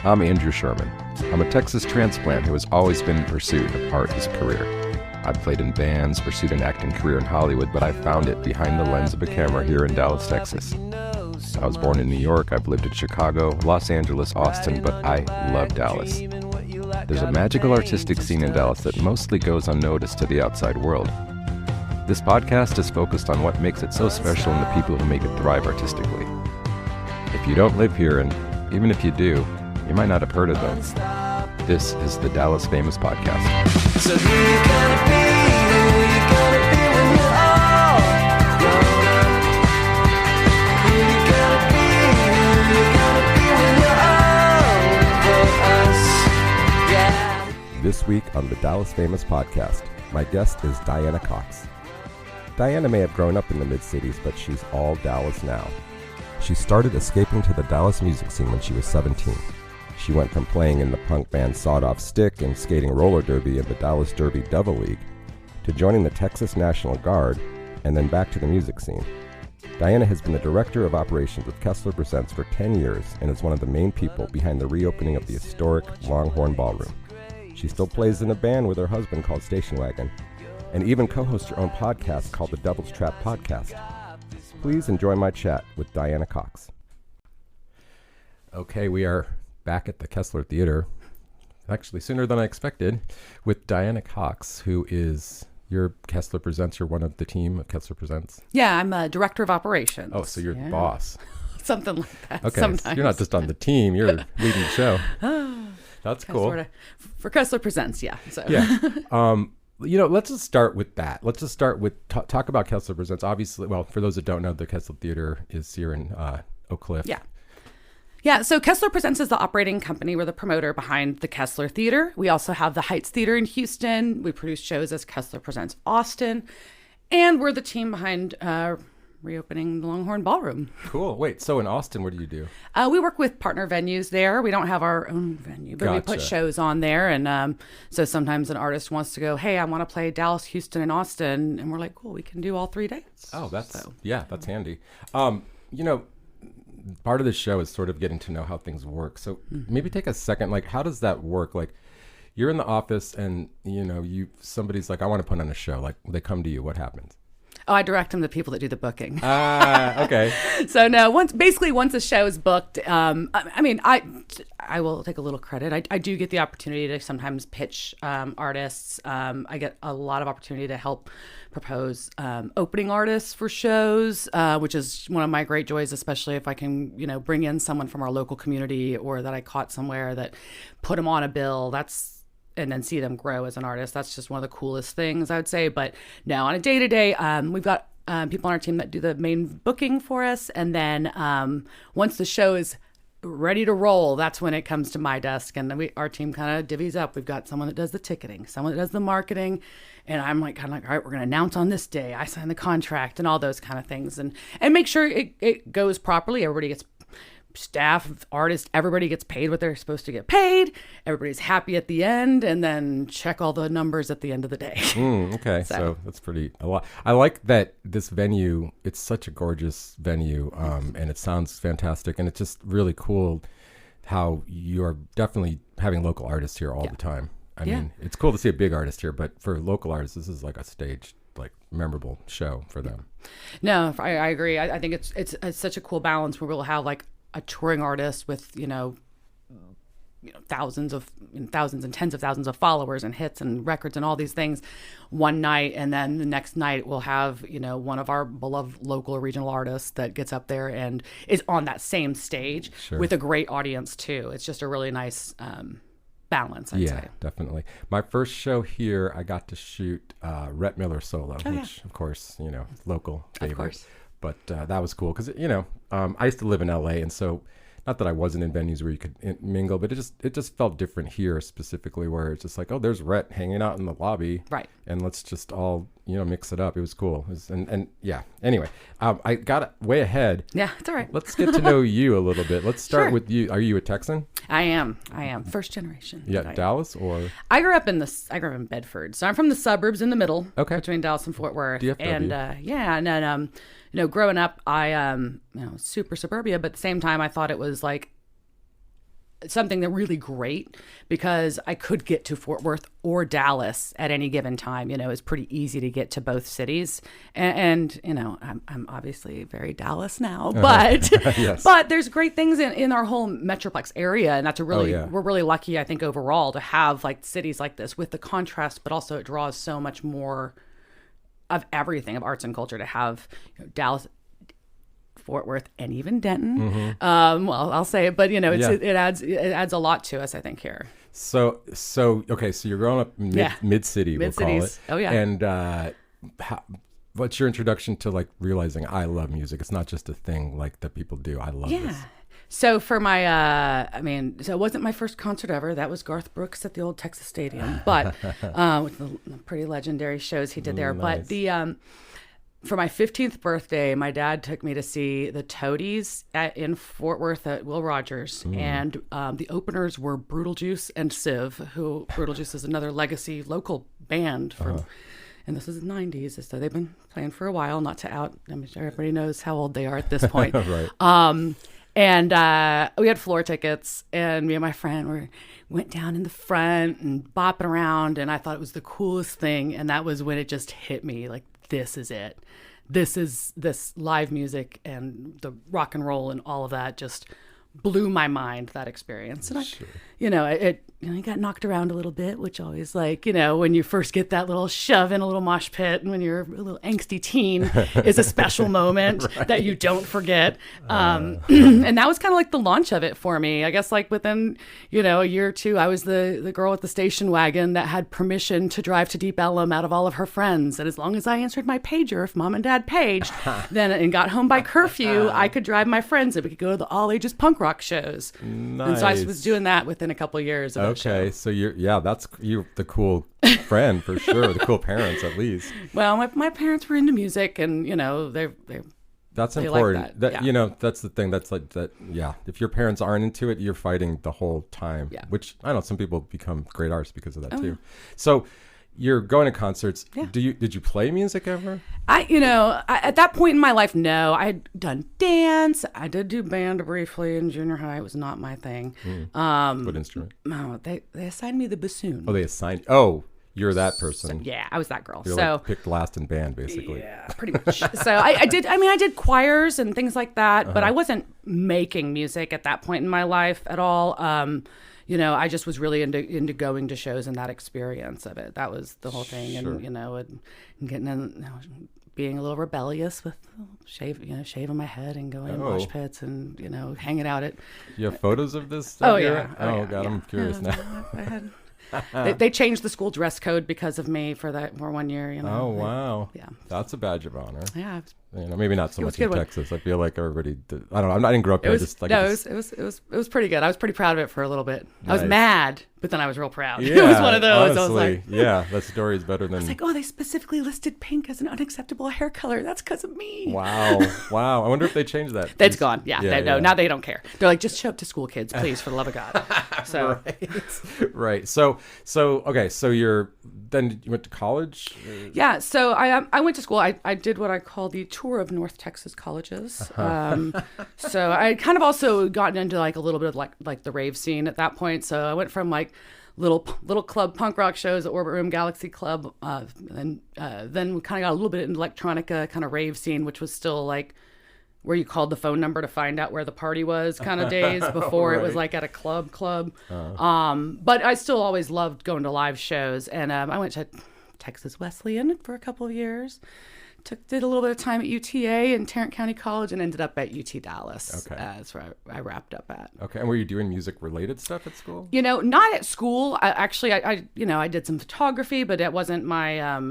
I'm Andrew Sherman. I'm a Texas transplant who has always been in pursuit of art as a career. I've played in bands, pursued an acting career in Hollywood, but I found it behind the lens of a camera here in Dallas, Texas. I was born in New York, I've lived in Chicago, Los Angeles, Austin, but I love Dallas. There's a magical artistic scene in Dallas that mostly goes unnoticed to the outside world. This podcast is focused on what makes it so special and the people who make it thrive artistically. If you don't live here, and even if you do, you might not have heard of them. This is the Dallas Famous Podcast. So who you gonna be? Who you gonna be when you're all grown up? Who you gonna be? Who you gonna be when you're all for us? Yeah. This week on the Dallas Famous Podcast, my guest is Diana Cox. Diana may have grown up in the mid-cities, but she's all Dallas now. She started escaping to the Dallas music scene when she was 17. She went from playing in the punk band Sawed Off Stick and skating roller derby in the Dallas Derby Devil League to joining the Texas National Guard and then back to the music scene. Diana has been the director of operations of Kessler Presents for 10 years and is one of the main people behind the reopening of the historic Longhorn Ballroom. She still plays in a band with her husband called STATION WAGON and even co-hosts her own podcast called the Devil's Trap Podcast. Please enjoy my chat with Diana Cox. Okay, we are back at the Kessler Theater, actually sooner than I expected, with Diana Cox, who is your Kessler Presents. You're one of the team of Kessler Presents. Yeah, I'm a director of operations. Oh, so you're the boss. Something like that. Okay, sometimes. so you're not just on the team, you're leading the show. That's cool. Sort of, for Kessler Presents, yeah. So. Yeah. Let's just start with that. Let's just start with talk about Kessler Presents. Obviously, well, for those that don't know, the Kessler Theater is here in Oak Cliff. Yeah. Yeah, so Kessler Presents is the operating company. We're the promoter behind the Kessler Theater. We also have the Heights Theater in Houston. We produce shows as Kessler Presents Austin. And we're the team behind reopening the Longhorn Ballroom. Cool. Wait, so in Austin, what do you do? We work with partner venues there. We don't have our own venue, but we put shows on there. And so sometimes an artist wants to go, hey, I want to play Dallas, Houston, and Austin. And we're like, cool, we can do all 3 days. Oh, that's handy. Part of the show is sort of getting to know how things work. So maybe take a second, like, how does that work? Like, you're in the office and, somebody's like, I want to put on a show. Like, they come to you. What happens? Oh, I direct them to the people that do the booking. Okay. So no, once a show is booked, I will take a little credit. I do get the opportunity to sometimes pitch artists. I get a lot of opportunity to help propose opening artists for shows, which is one of my great joys, especially if I can, bring in someone from our local community or that I caught somewhere that put them on a bill. And then see them grow as an artist. That's just one of the coolest things, I would say. But no, on a day-to-day, we've got people on our team that do the main booking for us. And then once the show is ready to roll, that's when it comes to my desk. And then our team kind of divvies up. We've got someone that does the ticketing, someone that does the marketing. And I'm like, all right, we're going to announce on this day. I sign the contract and all those kind of things. And make sure it goes properly. Everybody gets staff, artists, everybody gets paid what they're supposed to get paid. Everybody's happy at the end, and then check all the numbers at the end of the day. Okay, so that's a lot. I like that this venue, it's such a gorgeous venue, and it sounds fantastic, and it's just really cool how you're definitely having local artists here all the time. I mean, it's cool to see a big artist here, but for local artists, this is like a staged, like, memorable show for them. No, I agree. I think it's such a cool balance where we'll have like a touring artist with thousands and tens of thousands of followers and hits and records and all these things one night, and then the next night we'll have one of our beloved local or regional artists that gets up there and is on that same stage with a great audience too. It's just a really nice balance, I'd say. Yeah, definitely. My first show here, I got to shoot Rhett Miller solo, which of course, local favorite. Of course. But that was cool because, I used to live in LA, and so not that I wasn't in venues where you could mingle, but it just felt different here specifically, where it's just like, oh, there's Rhett hanging out in the lobby, right? And let's just all mix it up. It was cool. And yeah. Anyway, I got way ahead. Yeah, it's all right. Let's get to know you a little bit. Let's start with you. Are you a Texan? I am first generation. Yeah, Dallas or? I grew up in Bedford, so I'm from the suburbs in the middle, between Dallas and Fort Worth. DFW. And and then growing up, I super suburbia, but at the same time, I thought it was like something that really great because I could get to Fort Worth or Dallas at any given time. It's pretty easy to get to both cities. And I'm obviously very Dallas now, but Yes. but there's great things in our whole Metroplex area. And that's we're really lucky, I think, overall to have like cities like this with the contrast, but also it draws so much more of everything, of arts and culture, to have Dallas, Fort Worth, and even Denton. Well, I'll say it, but it adds a lot to us, I think, here. So okay, so you're growing up mid city, we'll call it. Oh yeah. And what's your introduction to like realizing I love music? It's not just a thing like that people do. I love this. So for my, so it wasn't my first concert ever. That was Garth Brooks at the old Texas Stadium, but with the pretty legendary shows he did there. Nice. But for my 15th birthday, my dad took me to see the Toadies in Fort Worth at Will Rogers. And the openers were Brutal Juice and Civ, who Brutal Juice is another legacy local band from, and this is the 90s. So they've been playing for a while, not to out. I'm sure everybody knows how old they are at this point. Right. And we had floor tickets, and me and my friend went down in the front and bopping around, and I thought it was the coolest thing. And that was when it just hit me, like, this is it. This live music and the rock and roll and all of that just blew my mind, that experience. And I got knocked around a little bit, which always, like, when you first get that little shove in a little mosh pit and when you're a little angsty teen is a special moment that you don't forget. And that was kind of like the launch of it for me. I guess like within, a year or two, I was the girl with the station wagon that had permission to drive to Deep Ellum out of all of her friends. And as long as I answered my pager, if mom and dad paged, then and got home by curfew, I could drive my friends and we could go to the all ages punk rock shows. Nice. And so I was doing that within a couple of years of that show. Okay, so you're the cool friend for sure, the cool parents at least. Well, my parents were into music, and that's they important. like that. That's the thing. That's like that. Yeah, if your parents aren't into it, you're fighting the whole time. Yeah. Which I know some people become great artists because of that too. So you're going to concerts. Yeah. Did you play music ever? I at that point in my life, no. I had done dance. I did do band briefly in junior high. It was not my thing. What instrument? No, they assigned me the bassoon. Oh, they assigned. Oh, you're that person. Yeah, I was that girl. You're so like picked last in band, basically. yeah, pretty much. So I did choirs and things like that, but I wasn't making music at that point in my life at all. I just was really into going to shows and that experience of it. That was the whole thing. Sure. And getting in, being a little rebellious with shaving my head and going in mosh pits and, hanging out at. You have photos of this? Oh, yeah. Oh, God, I'm curious now. I had. They changed the school dress code because of me for 1 year. Oh, wow. Yeah. That's a badge of honor. Yeah. Maybe not so much in good one. Texas. I feel like everybody did. I don't know. I didn't grow up here. It was pretty good. I was pretty proud of it for a little bit. I was Nice. mad, but then I was real proud. Yeah, It was one of those. Honestly, I was like, that story is better than. it's like, they specifically listed pink as an unacceptable hair color. That's because of me. Wow. I wonder if they changed that. That's gone. Yeah. Yeah. Now they don't care. They're like, just show up to school, kids, please, for the love of God. So Right. So okay. So you went to college. yeah. So I went to school. I did what I call the tour of North Texas colleges. So I kind of also gotten into like a little bit of like the rave scene at that point. So I went from like little club punk rock shows at Orbit Room, Galaxy Club, and then we kind of got a little bit into electronica kind of rave scene, which was still like where you called the phone number to find out where the party was kind of days before it was like at a club. But I still always loved going to live shows, and I went to Texas Wesleyan for a couple of years. Did a little bit of time at UTA and Tarrant County College, and ended up at UT Dallas. Okay. That's where I wrapped up at. Okay. And were you doing music related stuff at school? Not at school. I did some photography, but it wasn't my.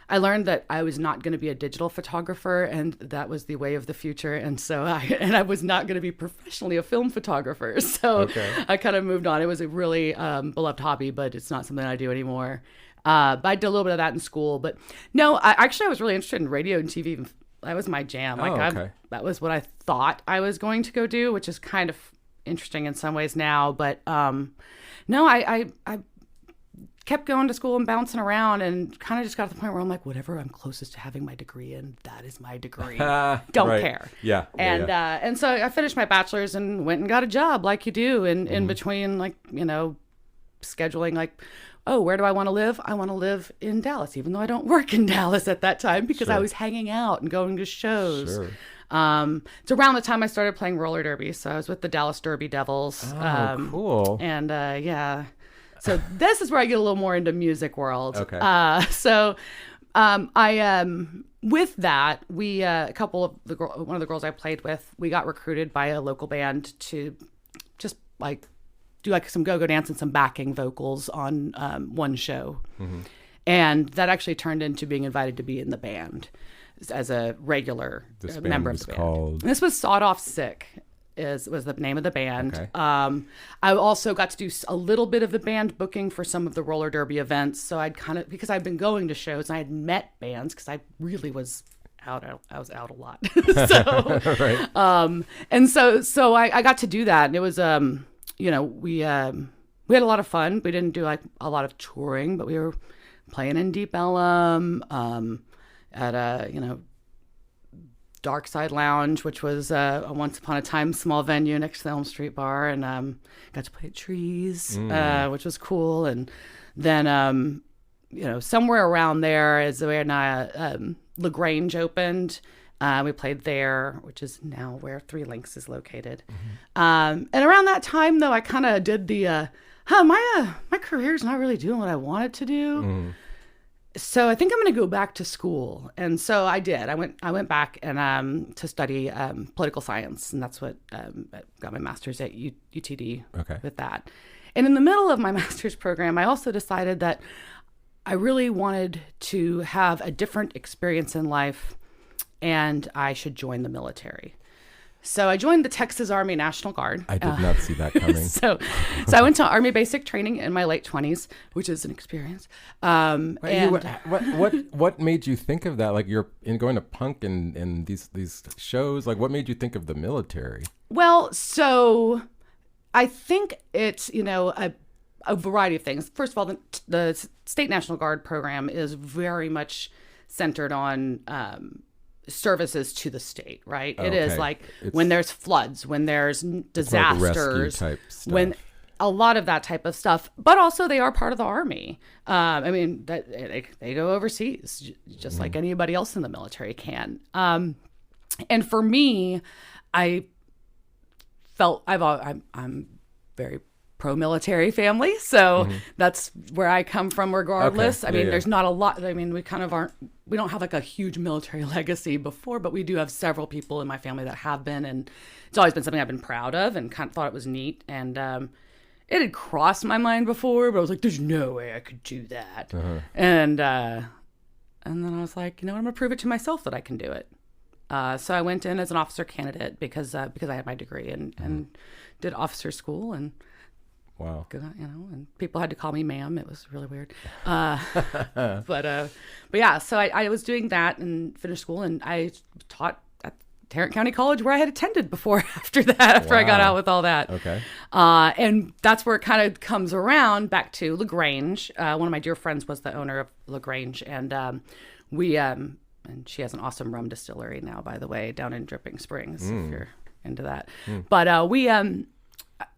I learned that I was not going to be a digital photographer, and that was the way of the future. And so I was not going to be professionally a film photographer. So I kind of moved on. It was a really beloved hobby, but it's not something I do anymore. But I did a little bit of that in school. But no, I was really interested in radio and TV. That was my jam. That was what I thought I was going to go do, which is kind of interesting in some ways now. But no, I kept going to school and bouncing around, and kind of just got to the point where I'm like, whatever I'm closest to having my degree in, that is my degree. Don't Right. care. Yeah. And so I finished my bachelor's and went and got a job like you do in between, like, scheduling, like, oh, where do I want to live? I want to live in Dallas, even though I don't work in Dallas at that time because I was hanging out and going to shows. Sure. It's around the time I started playing roller derby. So I was with the Dallas Derby Devils. Oh, cool. And so this is where I get a little more into music world. Okay. With that, we one of the girls I played with, we got recruited by a local band to just like do like some go-go dance and some backing vocals on one show. And that actually turned into being invited to be in the band as a regular member of the band. Called... This was Sawed Off Sick was the name of the band. Okay. I also got to do a little bit of the band booking for some of the roller derby events. So I'd because I'd been going to shows and I had met bands because I really was out. I was out a lot. So, Right. And so I got to do that. And it was, we had a lot of fun. We didn't do like a lot of touring, but we were playing in Deep Ellum, at a, Dark Side Lounge, which was a once upon a time small venue next to the Elm Street Bar, and got to play at Trees, which was cool. And then, somewhere around there is when LaGrange opened. We played there, which is now where Three Links is located. And around that time, though, I kind of did the, my career's not really doing what I want it to do. So I think I'm going to go back to school. And so I did. I went back and to study political science, and that's what I got my master's at UTD with that. And in the middle of my master's program, I also decided that I really wanted to have a different experience in life, and I should join the military. So I joined the Texas Army National Guard. I did not see that coming. So I went to Army basic training in my late 20s, which is an experience. What made you think of that? Like, you're going to punk and these shows. Like, what made you think of the military? Well, so I think it's a variety of things. First of all, the State National Guard program is very much centered on services to the state, right? It is like when there's floods, when there's disasters, like rescue type stuff. When a lot of that type of stuff, but also they are part of the Army. I mean, that they go overseas just like anybody else in the military can. And for me, I felt I'm very pro-military family, so that's where I come from regardless. I mean, there's not a lot. I mean, we don't have like a huge military legacy before, but we do have several people in my family that have been, and it's always been something I've been proud of and kind of thought it was neat. And it had crossed my mind before, but I was like, there's no way I could do that. And then I was like, I'm going to prove it to myself that I can do it. So I went in as an officer candidate because I had my degree and did officer school. And wow, and people had to call me ma'am. It was really weird. But yeah, so I was doing that and finished school, and I taught at Tarrant County College, where I had attended before I got out with all that. Okay. And that's where it kind of comes around back to LaGrange. One of my dear friends was the owner of LaGrange, and and she has an awesome rum distillery now, by the way, down in Dripping Springs, if you're into that. But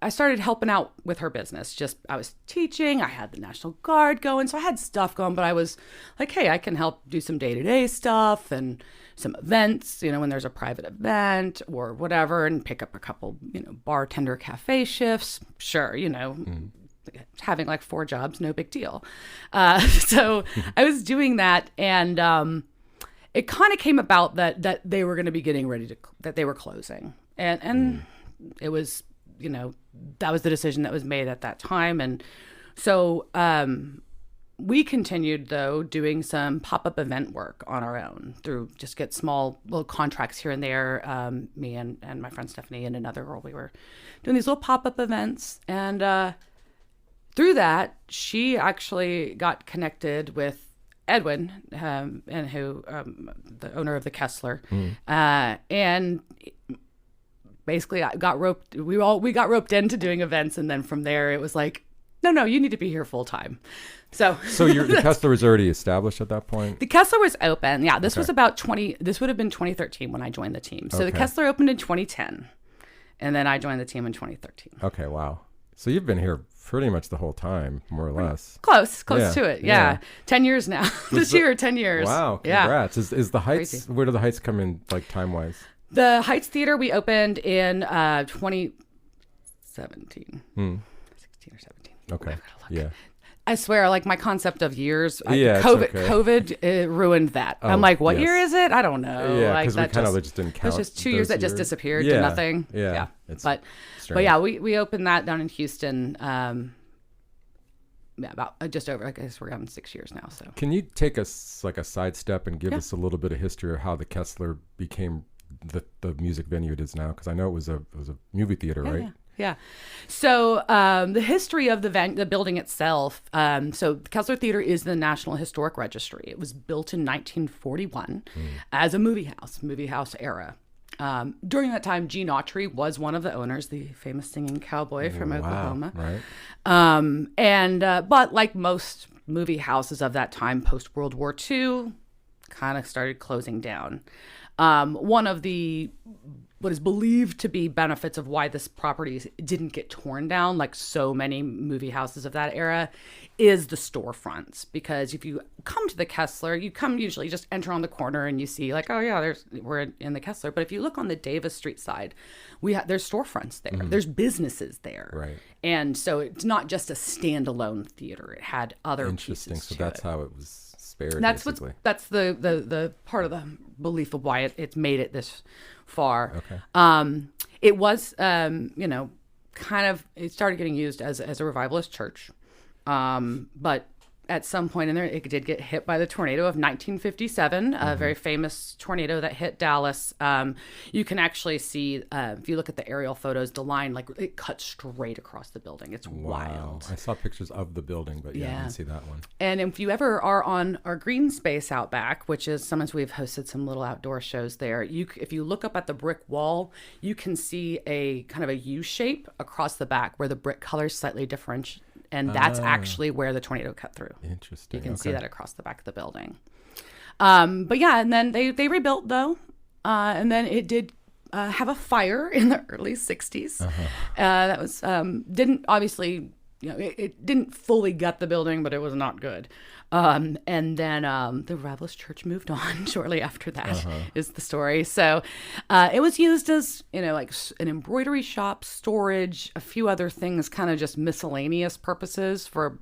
I started helping out with her business. I was teaching, I had the National Guard going, so I had stuff going, but I was like, hey, I can help do some day-to-day stuff and some events, when there's a private event or whatever, and pick up a couple, bartender cafe shifts. Sure, having like 4 jobs, no big deal. So I was doing that, and it kind of came about that they were going to be getting ready that they were closing. And it was, that was the decision that was made at that time. And so we continued, though, doing some pop-up event work on our own through just get small little contracts here and there. Me and my friend Stephanie and another girl, we were doing these little pop-up events. And through that, she actually got connected with Edwin, and who the owner of the Kessler, and basically I got roped. We got roped into doing events, and then from there it was like, no, you need to be here full time. So The Kessler was already established at that point? the Kessler was open. Yeah, this was about this would have been 2013 when I joined the team. So the Kessler opened in 2010, and then I joined the team in 2013. Okay, wow. So you've been here pretty much the whole time, more or less. Close Yeah, to it. yeah. 10 years now. This year, 10 years. Wow, Yeah. congrats. Is the Heights, Crazy. where do the Heights come in, like, time-wise? The Heights Theater we opened in 2017. 16 or 17. Okay, I've gotta look. yeah. I swear, like my concept of years, Yeah, it's COVID, okay. COVID ruined that. I'm like, what yes. year is it? I don't know. Yeah, like, because we that kind of just didn't count. It was just 2 years those that just years. disappeared Yeah, to nothing. Yeah. It's But strange. yeah, we opened that down in Houston. About just over. I guess we're on 6 years now. So Can you take us like a sidestep and give us a little bit of history of how the Kessler became the music venue it is now? Because I know it was a movie theater, right? Yeah. So the history of the building itself. So the Kessler Theater is the National Historic Registry. It was built in 1941 as a movie house era. During that time, Gene Autry was one of the owners, the famous singing cowboy from Oklahoma. Right. But like most movie houses of that time, post World War II, kind of started closing down. One of the what is believed to be benefits of why this property didn't get torn down, like so many movie houses of that era, is the storefronts. Because if you come to the Kessler, you usually just enter on the corner and you see like, oh yeah, we're in the Kessler. But if you look on the Davis Street side, there's storefronts there. There's businesses there. Right. And so it's not just a standalone theater. It had other Interesting. pieces So to that's it. how it was spared. That's basically. that's the part of the belief of why it's made it this far. Okay. It was kind of, it started getting used as a revivalist church, but at some point in there, it did get hit by the tornado of 1957, a very famous tornado that hit Dallas. You can actually see, if you look at the aerial photos, the line, like it cuts straight across the building. It's wild. I saw pictures of the building, but I didn't see that one. And if you ever are on our green space out back, which is sometimes we've hosted some little outdoor shows there, if you look up at the brick wall, you can see a kind of a U shape across the back where the brick color is slightly different. And that's actually where the tornado cut through. Interesting. You can see that across the back of the building. But yeah, and then they rebuilt though. And then it did have a fire in the early 60s. That was, didn't obviously, it didn't fully gut the building, but it was not good. And then the Revivalist Church moved on shortly after that is the story. So it was used as, like an embroidery shop, storage, a few other things, kind of just miscellaneous purposes for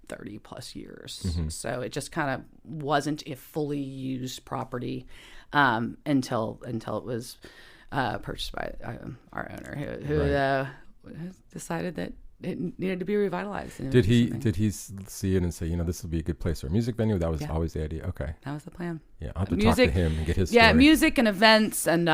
30 plus years. So it just kind of wasn't a fully used property until it was purchased by our owner who decided that it needed to be revitalized. Did he see it and say, this would be a good place for a music venue? That was always the idea. Okay. That was the plan. Yeah, I'll have to talk to him and get his story. Yeah, music and events, and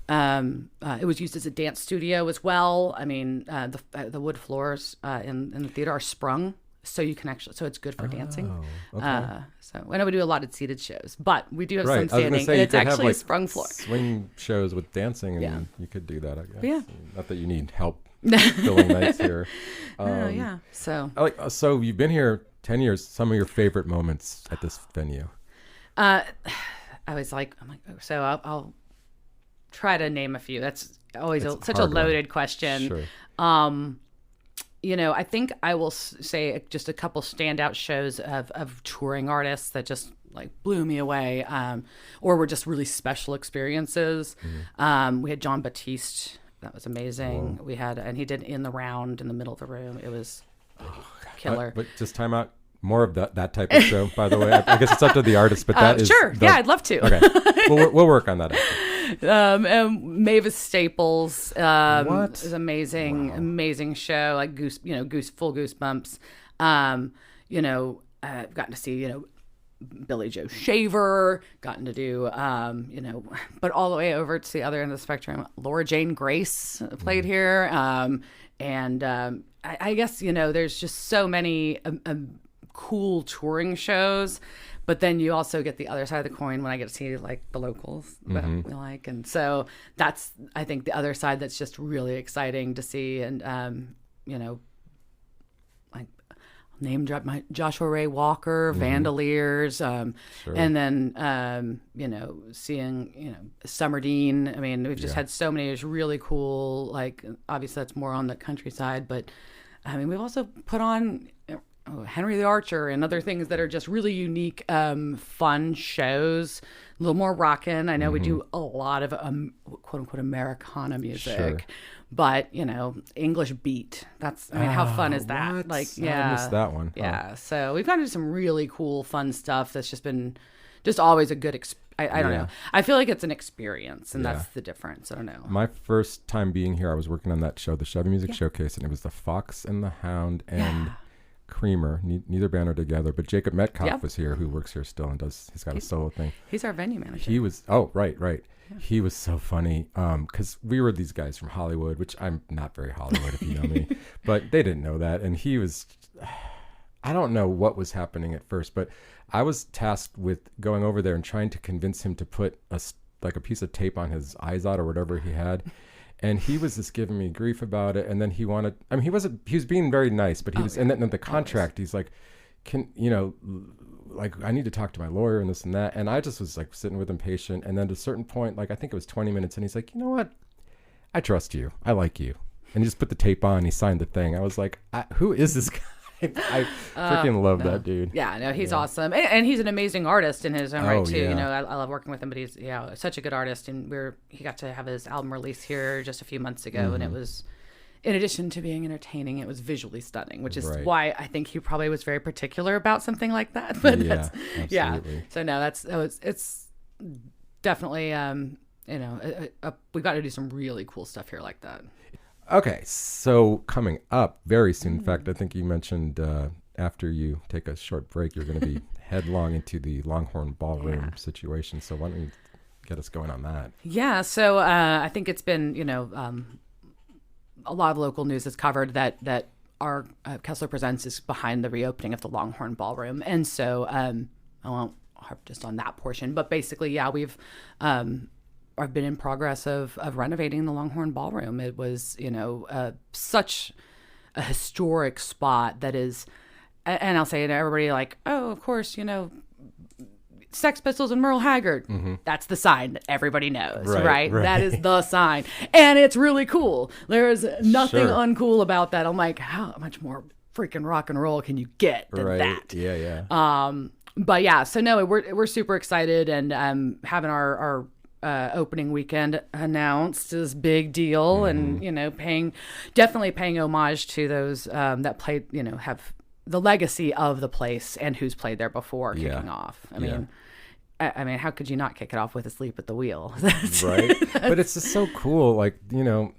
it was used as a dance studio as well. I mean, the wood floors in the theater are sprung, so you can so it's good for dancing. Okay. So I know we do a lot of seated shows, but we do have Right. some I was gonna standing, say, and you it's could have, actually a like, sprung floor. swing shows with dancing, and you could do that, I guess. Yeah. Not that you need help filling nights here. Yeah. So So you've been here 10 years. Some of your favorite moments at this venue? I'm like, so I'll try to name a few. That's always such a hard one. loaded question. Sure. I think I will say just a couple standout shows of touring artists that just like blew me away, or were just really special experiences. We had John Batiste. That was amazing. Whoa. We had, and he did In the Round in the middle of the room. It was killer. But just time out. More of that type of show, by the way. I guess it's up to the artist, but that is... Sure. Yeah, I'd love to. Okay. We'll work on that after. And Mavis Staples What? is amazing. Wow. Amazing show, like full goosebumps. I've gotten to see, Billy Joe Shaver, gotten to do, but all the way over to the other end of the spectrum, Laura Jane Grace played here. I guess, there's just so many cool touring shows, but then you also get the other side of the coin when I get to see like the locals that I like. And so that's, I think, the other side that's just really exciting to see. And, name drop my Joshua Ray Walker, Vandaliers, and then seeing Summerdine. I mean, we've just had so many really cool. Like obviously that's more on the countryside, but I mean we've also put on Henry the Archer and other things that are just really unique, fun shows. A little more rockin'. I know we do a lot of quote unquote Americana music, but English beat. That's how fun is that? What? Like, I missed that one. Yeah. So we've gotten to some really cool, fun stuff. That's just been always a good. I don't know. I feel like it's an experience, and that's the difference. I don't know. My first time being here, I was working on that show, the Chevy Music Showcase, and it was the Fox and the Hound and Creamer. Neither band are together, but Jacob Metcalf was here, who works here still and he's got a solo thing. He's our venue manager. He was right. Yeah. He was so funny because we were these guys from Hollywood, which I'm not very Hollywood if you know me, but they didn't know that. And he was, I don't know what was happening at first, but I was tasked with going over there and trying to convince him to put a piece of tape on his eyes out or whatever he had. And he was just giving me grief about it. And then he wanted, I mean, he was being very nice, but he was, and then in the contract, he's like, I need to talk to my lawyer and this and that. And I just was like sitting with him patient. And then at a certain point, like, I think it was 20 minutes. And he's like, you know what? I trust you. I like you. And he just put the tape on. He signed the thing. I was like, who is this guy? I freaking love that dude. Yeah, no, he's awesome. And he's an amazing artist in his own right, too. Yeah. I love working with him, but he's such a good artist. And he got to have his album release here just a few months ago. And it was, in addition to being entertaining, it was visually stunning, which is why I think he probably was very particular about something like that. But so no, it's definitely, we've got to do some really cool stuff here like that. Okay, so coming up very soon, in fact, I think you mentioned after you take a short break, you're going to be headlong into the Longhorn Ballroom situation. So why don't you get us going on that? Yeah, so I think it's been, a lot of local news has covered that our Kessler Presents is behind the reopening of the Longhorn Ballroom. And so I won't harp just on that portion, but basically, we've... I've been in progress of renovating the Longhorn Ballroom. It was, such a historic spot that is, and I'll say to everybody like, oh, of course, Sex Pistols and Merle Haggard. Mm-hmm. That's the sign that everybody knows, right? That is the sign. And it's really cool. There's nothing uncool about that. I'm like, how much more freaking rock and roll can you get than that? Yeah. But so no, we're super excited and having our opening weekend announced is big deal, and definitely paying homage to those that played, have the legacy of the place and who's played there before kicking off. I mean, how could you not kick it off with Asleep at the Wheel? Right. But it's just so cool. Like,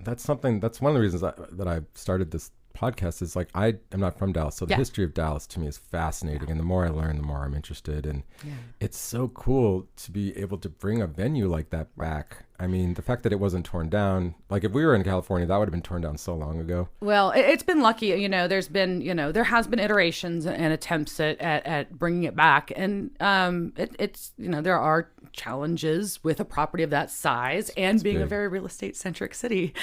that's one of the reasons that I started this podcast is like, I am not from Dallas. So the history of Dallas to me is fascinating. And the more I learn, the more I'm interested. And it's so cool to be able to bring a venue like that back. I mean, the fact that it wasn't torn down, like if we were in California, that would have been torn down so long ago. Well, it's been lucky, there's been, there has been iterations and attempts at bringing it back. And it's, there are challenges with a property of that size and being a very real estate centric city.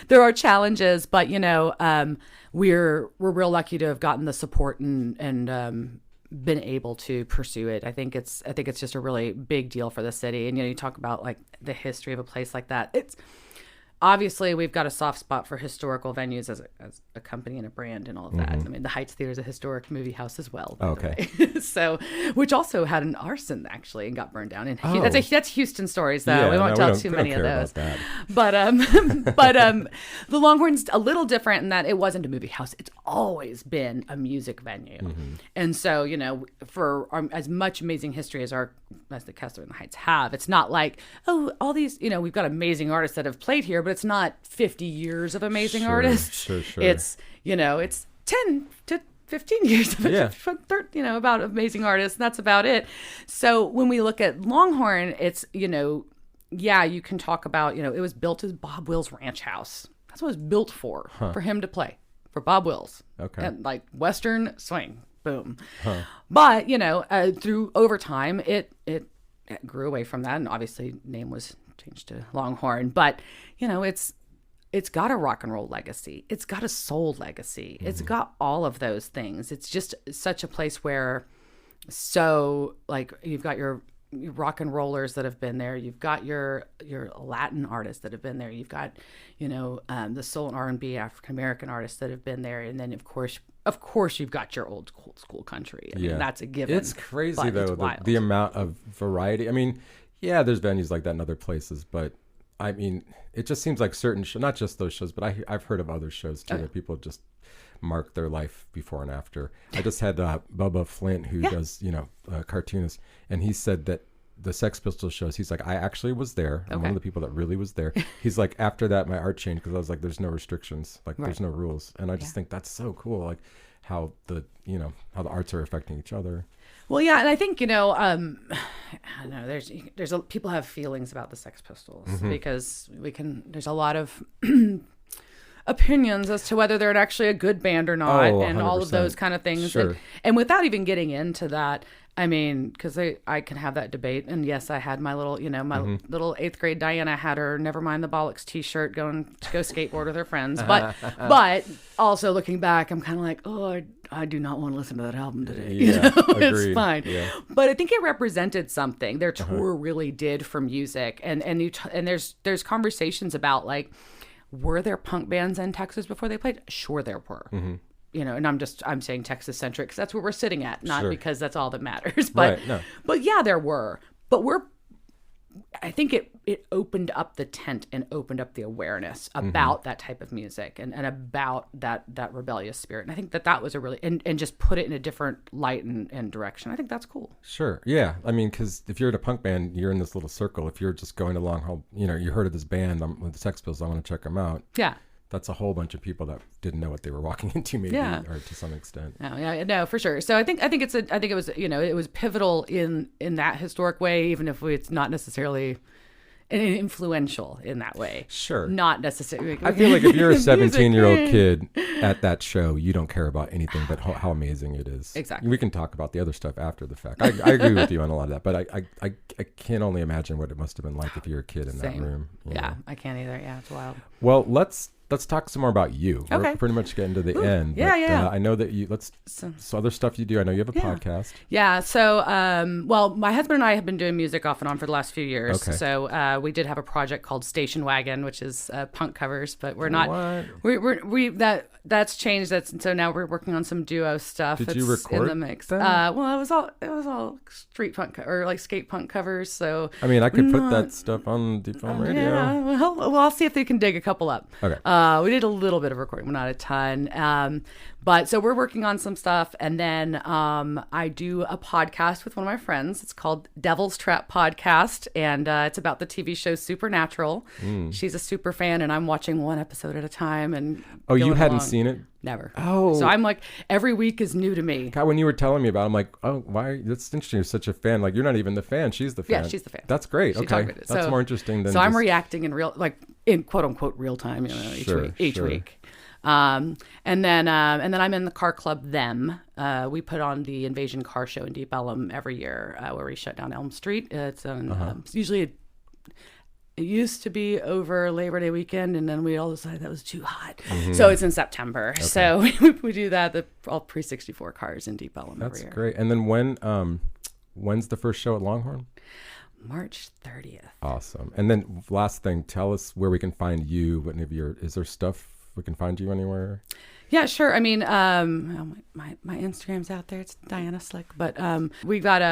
There are challenges, but, we're real lucky to have gotten the support and been able to pursue it. I think it's just a really big deal for the city. And you talk about like the history of a place like that. It's obviously we've got a soft spot for historical venues as a company and a brand and all of that. I mean, the Heights Theater is a historic movie house as well. Okay. So, which also had an arson actually and got burned down. And that's Houston stories though. We won't tell too many of those. But the Longhorn's a little different in that it wasn't a movie house. It's always been a music venue. And so, for as much amazing history as the Kessler and the Heights have, it's not like, oh, all these, we've got amazing artists that have played here, but it's not 50 years of amazing artists. Sure. It's, it's 10 to 15 years of about amazing artists. And that's about it. So when we look at Longhorn, it's, you can talk about, it was built as Bob Wills' ranch house. That's what it was built for him to play, for Bob Wills. Okay. And like Western swing, boom. But, through over time, it grew away from that. And obviously name was changed to Longhorn. But, it's it's got a rock and roll legacy. It's got a soul legacy. It's got all of those things. It's just such a place where, so like you've got your rock and rollers that have been there. You've got your Latin artists that have been there. You've got, the soul and R&B African American artists that have been there. And then of course you've got your old school country. I mean, that's a given. It's crazy though, the amount of variety. I mean, yeah, there's venues like that in other places, but I mean, it just seems like certain shows, not just those shows, but I've heard of other shows too, that people just mark their life before and after. I just had Bubba Flint, who does, cartoonist, and he said that the Sex Pistols shows, he's like, I actually was there. I'm one of the people that really was there. He's like, after that, my art changed because I was like, there's no restrictions, like there's no rules. And I just think that's so cool, like how the arts are affecting each other. Well, yeah, and I think, I don't know, people have feelings about the Sex Pistols because there's a lot of opinions as to whether they're actually a good band or not, and all of those kind of things. Sure. And without even getting into that, I mean, because I can have that debate. And yes, I had my little, little 8th grade Diana had her Never Mind the Bollocks t-shirt going to go skateboard with her friends. But also looking back, I'm kind of like, oh, I do not want to listen to that album today. Yeah, it's fine. Yeah. But I think it represented something. Their tour really did for music. And there's conversations about like, were there punk bands in Texas before they played? Sure there were. And I'm saying Texas centric because that's where we're sitting at, not because that's all that matters. But but yeah, there were. But I think it opened up the tent and opened up the awareness about that type of music and about that rebellious spirit. And I think that was a really, and just put it in a different light and direction. I think that's cool. Sure. Yeah. I mean, because if you're in a punk band, you're in this little circle. If you're just going along, you heard of this band with the Sex Pistols, I want to check them out. Yeah. That's a whole bunch of people that didn't know what they were walking into, maybe, or to some extent. No, for sure. So I think it was, it was pivotal in that historic way, even if it's not necessarily influential in that way. Sure. Not necessarily. I feel like if you're a 17-year-old kid at that show, you don't care about anything but how amazing it is. Exactly. We can talk about the other stuff after the fact. I agree with you on a lot of that, but I can only imagine what it must have been like if you're a kid in that room. Yeah, I can't either. Yeah, it's wild. Well, let's talk some more about you. Okay. We're pretty much getting to the end. But, I know that so other stuff you do. I know you have a podcast. Yeah. So, my husband and I have been doing music off and on for the last few years. Okay. So we did have a project called Station Wagon, which is punk covers, but we're not. What? That's changed. So now we're working on some duo stuff. Did you record in the mix? that? Well, it was all street punk or like skate punk covers. So I mean, I could put that stuff on Deep Film Radio. Yeah. Well, I'll see if they can dig a couple up. Okay. We did a little bit of recording, but not a ton. But so we're working on some stuff. And then I do a podcast with one of my friends. It's called Devil's Trap Podcast. And it's about the TV show Supernatural. She's a super fan, and I'm watching one episode at a time. And you hadn't seen it? Never. Oh. So I'm like, every week is new to me. God, when you were telling me about it, I'm like, oh, why? That's interesting. You're such a fan. Like, you're not even the fan. She's the fan. Yeah, she's the fan. That's great. She Okay. That's more interesting than I'm reacting in real, like in quote unquote real time, each week. And then I'm in the car club Them. We put on the Invasion Car Show in Deep Ellum every year, where we shut down Elm Street. It's it's usually it used to be over Labor Day weekend, and then we all decided that was too hot. So it's in September. Okay. So we do that, all pre-64 cars in Deep Ellum every year. That's great. And then when's the first show at Longhorn? March 30th. Awesome. And then last thing, tell us where we can find you. Is there stuff we can find you anywhere? Yeah, sure. I mean, my Instagram's out there. It's Diana Slick. But we got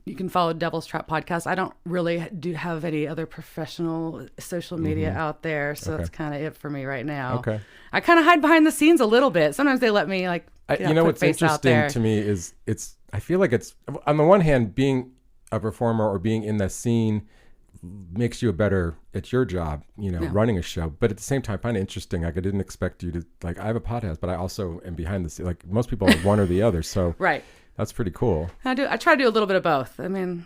you can follow Devil's Trap Podcast. I don't really have any other professional social media out there, so that's kind of it for me right now. Okay. I kind of hide behind the scenes a little bit. Sometimes they let me what's interesting to me is I feel like it's on the one hand, being a performer or being in the scene makes you it's your job, running a show. But at the same time, I find it interesting. Like, I didn't expect you to, like, I have a podcast, but I also am behind the scenes. Like, most people are one or the other. So right. That's pretty cool. I try to do a little bit of both. I mean,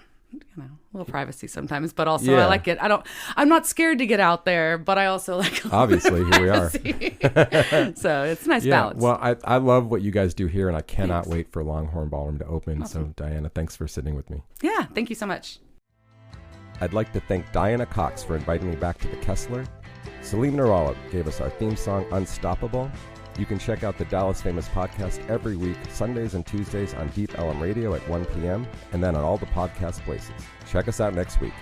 a little privacy sometimes, but also I like it. I'm not scared to get out there, but I also like obviously here we are. So it's a nice balance. Well, I love what you guys do here, and I cannot wait for Longhorn Ballroom to open. Awesome. So Diana, thanks for sitting with me. Yeah, thank you so much. I'd like to thank Diana Cox for inviting me back to the Kessler. Salim Nurala gave us our theme song, Unstoppable. You can check out the Dallas Famous podcast every week, Sundays and Tuesdays on Deep Ellum Radio at 1 p.m., and then on all the podcast places. Check us out next week.